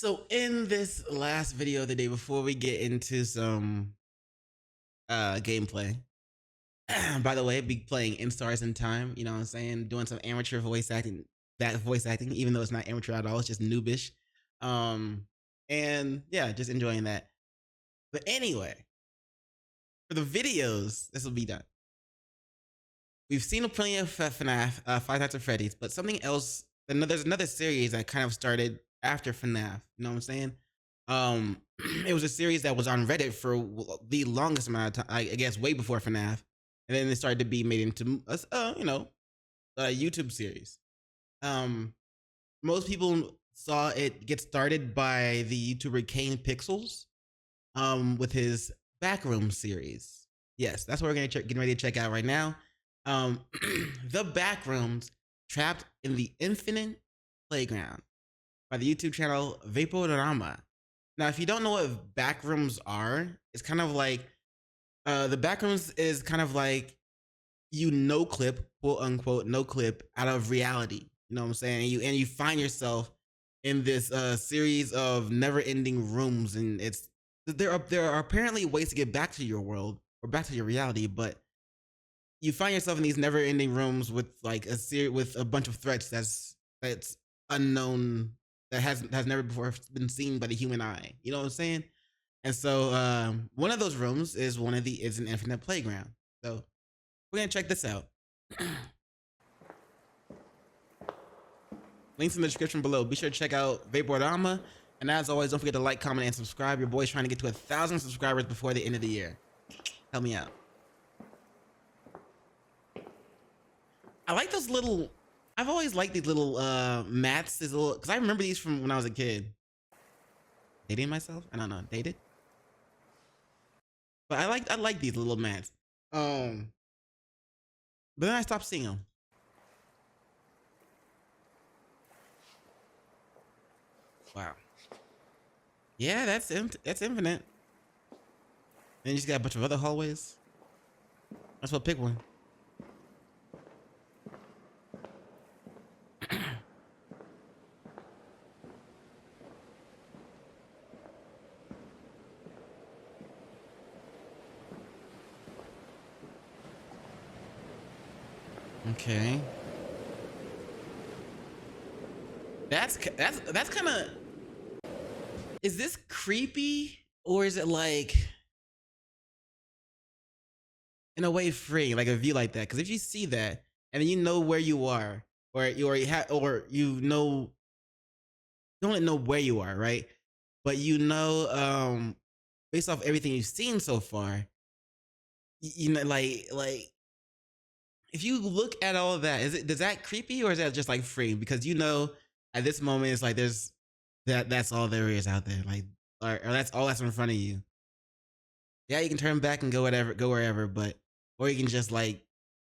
So in this last video of the day, before we get into some gameplay, by the way, be playing In Stars in Time, you know what I'm saying? Doing some amateur voice acting, that voice acting, even though it's not amateur at all, it's just noobish. Um, and yeah, just enjoying that. But anyway, for the videos, this will be done. We've seen plenty of FNAF, Five Nights at Freddy's, but something else, there's another series that kind of started after FNAF, you know what I'm saying? It was a series that was on Reddit for the longest amount of time, I guess way before FNAF. And then it started to be made into a YouTube series. Most people saw it get started by the YouTuber Kane Pixels with his Backrooms series. Yes, that's what we're getting ready to check out right now. The Backrooms Trapped in the Infinite Playground by the YouTube channel VAPORAMA. Now, if you don't know what Backrooms are, it's kind of like the Backrooms is kind of like no clip, quote unquote, no clip out of reality. You know what I'm saying? And you find yourself in this series of never-ending rooms, and there are apparently ways to get back to your world or back to your reality, but you find yourself in these never-ending rooms with like with a bunch of threats that's unknown, that has never before been seen by the human eye. You know what I'm saying? And so one of those rooms is an infinite playground. So we're gonna check this out. Links in the description below. Be sure to check out VAPORAMA. And as always, don't forget to like, comment, and subscribe. Your boy's trying to get to 1,000 subscribers before the end of the year. Help me out. I like those little, I've always liked these little mats, because I remember these from when I was a kid. Dating myself? I don't know, dated? But I like these little mats. But then I stopped seeing them. Wow. Yeah, that's infinite. Then you just got a bunch of other hallways. That's what, pick one. Okay. That's kind of, is this creepy or is it like in a way free, like a view like that? Because if you see that and then you know where you are, or you know, you don't know where you are, right? But you know, based off everything you've seen so far, you know, like if you look at all of that, does that creepy or is that just like free? Because you know, at this moment, it's like that's all there is out there, like, or that's all that's in front of you. Yeah, you can turn back and go wherever, but or you can just like,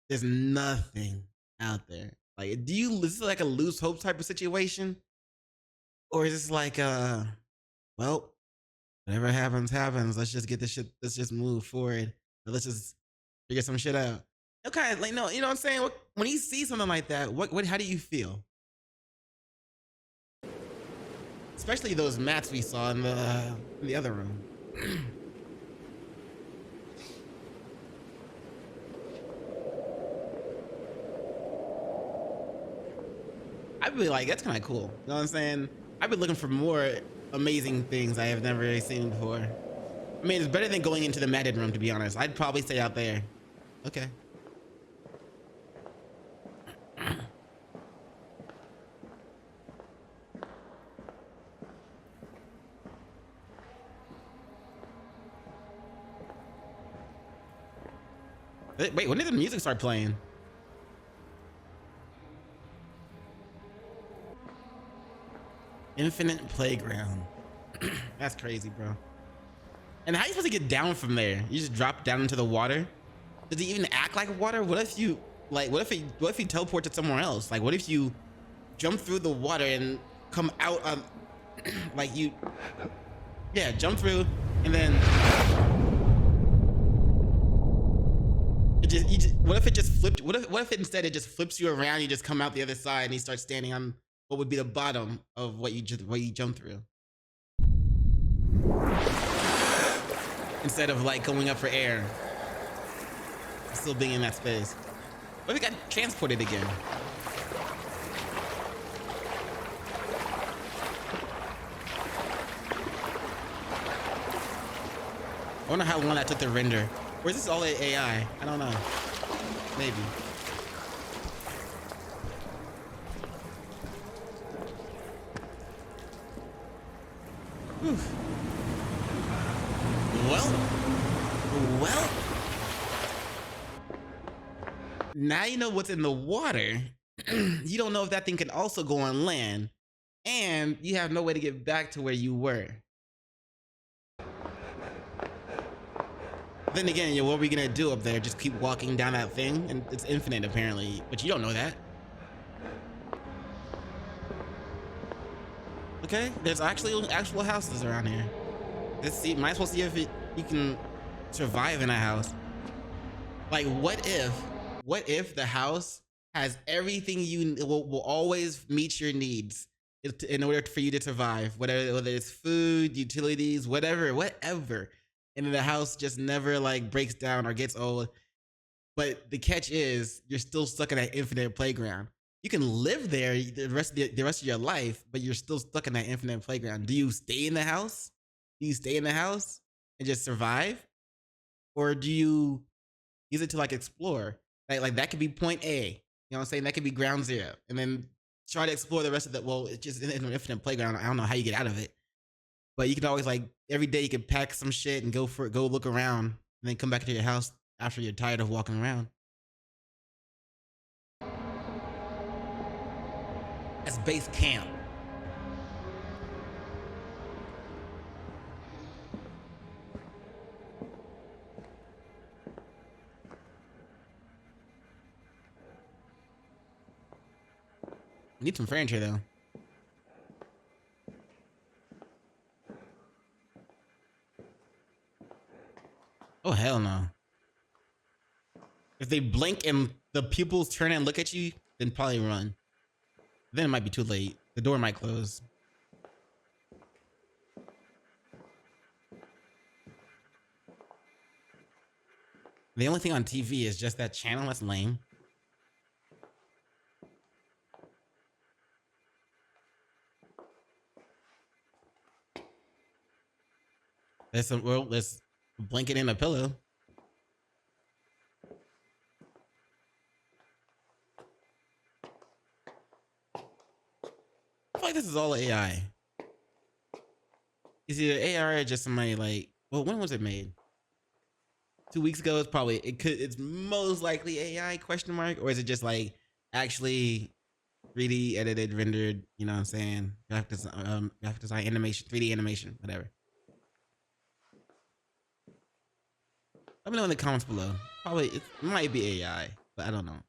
there's nothing out there. Like, is this like a lose hope type of situation, or is this like well, whatever happens, let's just get this shit. Let's just move forward. Let's just figure some shit out. Okay, like, no, you know what I'm saying? When you see something like that, how do you feel? Especially those mats we saw in the other room. I'd be like, that's kind of cool. You know what I'm saying? I've been looking for more amazing things I have never really seen before. I mean, it's better than going into the matted room, to be honest. I'd probably stay out there. Okay. Wait, when did the music start playing? Infinite Playground. That's crazy, bro. And how are you supposed to get down from there? You just drop down into the water? Does it even act like water? What if you, like, what if you teleport to somewhere else? Like, what if you jump through the water and come out of, like, yeah, jump through and then what if it just flipped? What if instead it just flips you around? You just come out the other side and you start standing on what would be the bottom of what you jumped through. Instead of like going up for air. Still being in that space. But we got transported again. I wonder how long that took to render. Or is this all AI? I don't know. Maybe. Whew. Well. Now you know what's in the water. You don't know if that thing can also go on land. And you have no way to get back to where you were. Then again, what are we gonna do up there? Just keep walking down that thing? And it's infinite apparently, but you don't know that. Okay, there's actual houses around here. Let's see, might as well see if you can survive in a house. Like, what if the house has everything you will always meet your needs in order for you to survive, whether it's food, utilities, whatever. And then the house just never like breaks down or gets old. But the catch is you're still stuck in that infinite playground. You can live there the rest of your life, but you're still stuck in that infinite playground. Do you stay in the house? Do you stay in the house and just survive? Or do you use it to like explore? Like that could be point A. You know what I'm saying? That could be ground zero. And then try to explore the rest of well, it's just an infinite playground. I don't know how you get out of it. But you can always like every day you can pack some shit and go look around and then come back to your house after you're tired of walking around. That's base camp. Need some furniture though. Oh hell no. If they blink and the pupils turn and look at you, then probably run. Then it might be too late. The door might close. The only thing on TV is just that channel. That's lame. There's a blanket and a pillow. I feel like this is all AI. Is either AI or just somebody like, well, when was it made? 2 weeks ago. It's most likely AI question mark, or is it just like actually 3D edited, rendered, you know what I'm saying? Graphic design, animation, 3D animation, whatever. Let me know in the comments below. Probably it might be AI, but I don't know.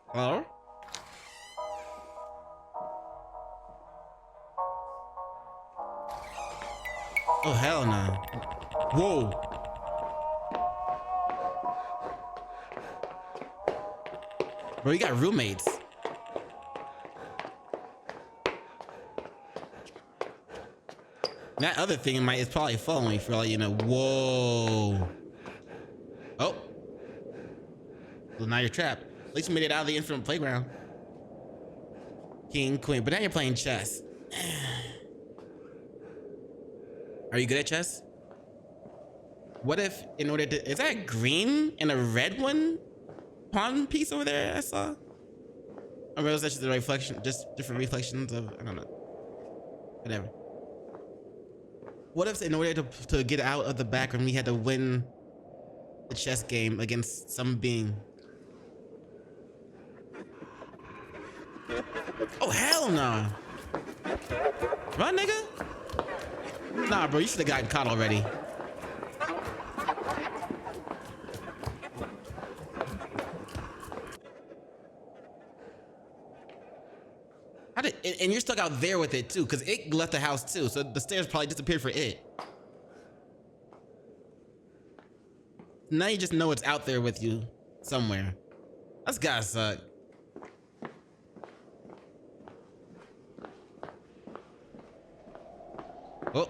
Hello? Oh hell no. Whoa. Bro, you got roommates. That other thing is probably following me for all you know. Whoa. Oh. Well, now you're trapped. At least you made it out of the infinite playground. King, queen. But now you're playing chess. Are you good at chess? What if, in order to... Is that green and a red one? Pawn piece over there I saw? Or was that just the reflection? Just different reflections of... I don't know. Whatever. What if in order to get out of the back room, we had to win the chess game against some being? Oh, hell no. Come on, nigga. Nah, bro, you should have gotten caught already. And you're stuck out there with it too, because it left the house too, so the stairs probably disappeared for it. Now you just know it's out there with you somewhere. That's gotta suck. Oh,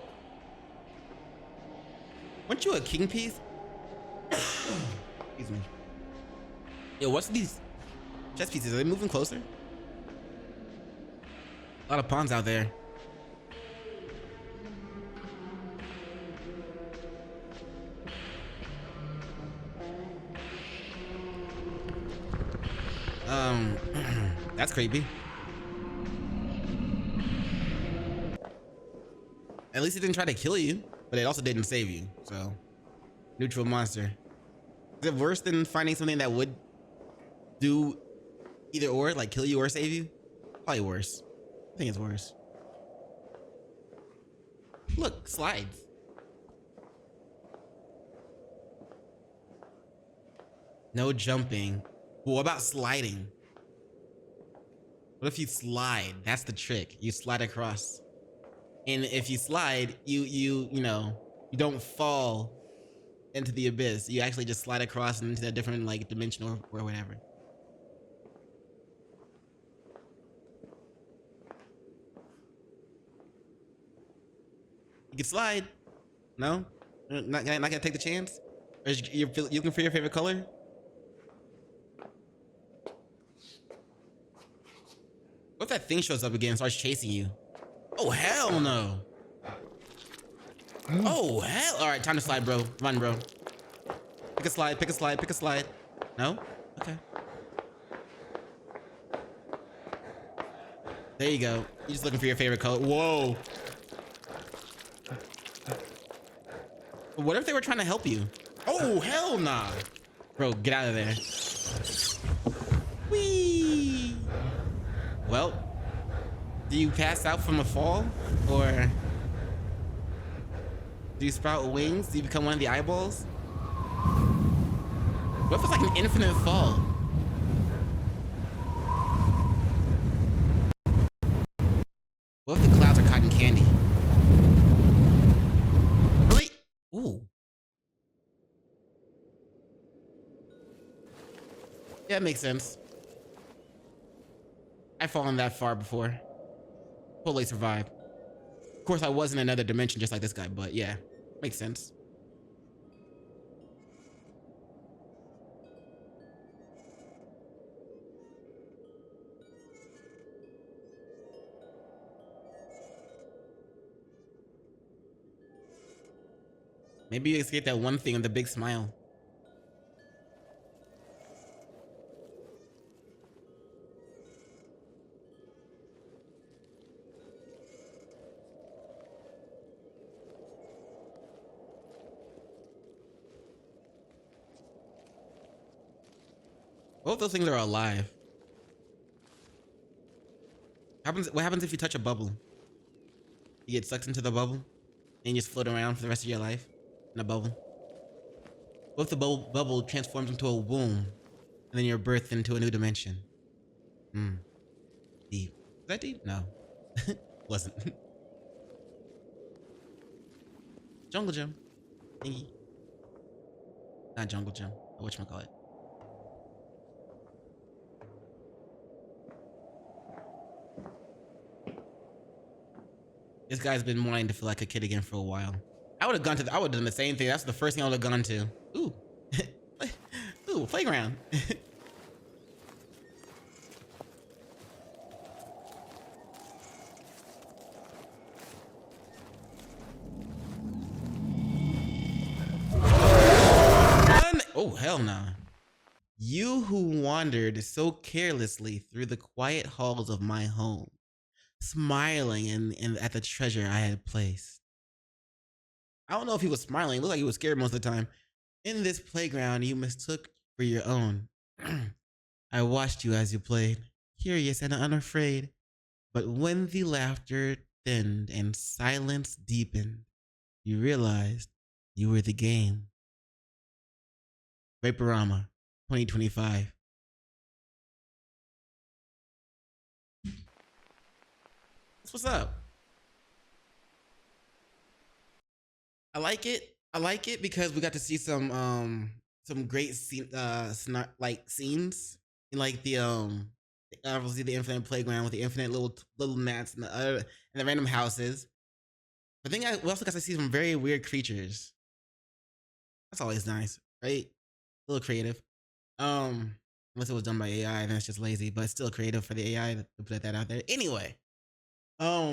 weren't you a king piece? Excuse me. Yo, what's these chess pieces? Are they moving closer? A lot of pawns out there. That's creepy. At least it didn't try to kill you, but it also didn't save you. So, neutral monster. Is it worse than finding something that would do either or, like kill you or save you? Probably worse. I think it's worse. Look, slides. No jumping. Well, what about sliding? What if you slide? That's the trick. You slide across. And if you slide, you don't fall into the abyss. You actually just slide across into a different like dimension or whatever. You can slide. No? Not gonna take the chance? Or you're looking for your favorite color? What if that thing shows up again and starts chasing you? Oh, hell no. Oh, hell. All right, time to slide, bro. Run, bro. Pick a slide, pick a slide, pick a slide. No? Okay. There you go. You're just looking for your favorite color. Whoa. What if they were trying to help you? Oh, hell nah. Bro, get out of there. Whee. Well, do you pass out from a fall? Or do you sprout wings? Do you become one of the eyeballs? What if it's like an infinite fall? What if the clouds are cotton candy? Really? Ooh. Yeah, it makes sense. I've fallen that far before. Totally survived. Of course, I was in another dimension just like this guy, but yeah, makes sense. Maybe you escaped that one thing with the big smile. Both those things are alive. What happens if you touch a bubble? You get sucked into the bubble and you just float around for the rest of your life in a bubble. What if the bubble transforms into a womb and then you're birthed into a new dimension? Deep. Is that deep? No. Wasn't. Jungle gym. Thingy. Not jungle gym. Whatchamacallit. This guy's been wanting to feel like a kid again for a while. I would have gone to I would have done the same thing. That's the first thing I would have gone to. Ooh. Ooh, playground. Oh, hell nah. You who wandered so carelessly through the quiet halls of my home, smiling at the treasure I had placed. I don't know if he was smiling. It looked like he was scared most of the time. In this playground you mistook for your own. I watched you as you played, curious and unafraid. But when the laughter thinned and silence deepened, you realized you were the game. VAPORAMA 2025. What's up? I like it. I like it because we got to see some great scenes in like the obviously the infinite playground with the infinite little mats and the random houses. I think we also got to see some very weird creatures. That's always nice, right? A little creative. Unless it was done by AI, then it's just lazy, but it's still creative for the AI to put that out there. Anyway, yeah,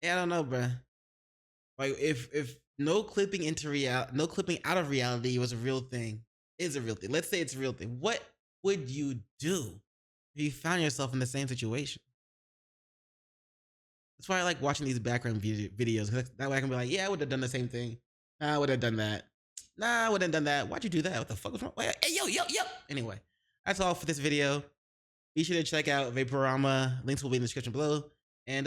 I don't know, bro. Like if no clipping no clipping out of reality was a real thing, is a real thing. Let's say it's a real thing. What would you do if you found yourself in the same situation? That's why I like watching these background videos. Cause that way I can be like, yeah, I would have done the same thing. Nah, I would have done that. Nah, I wouldn't have done that. Why'd you do that? What the fuck was wrong? Hey, yo. Anyway, that's all for this video. Be sure to check out VAPORAMA. Links will be in the description below. And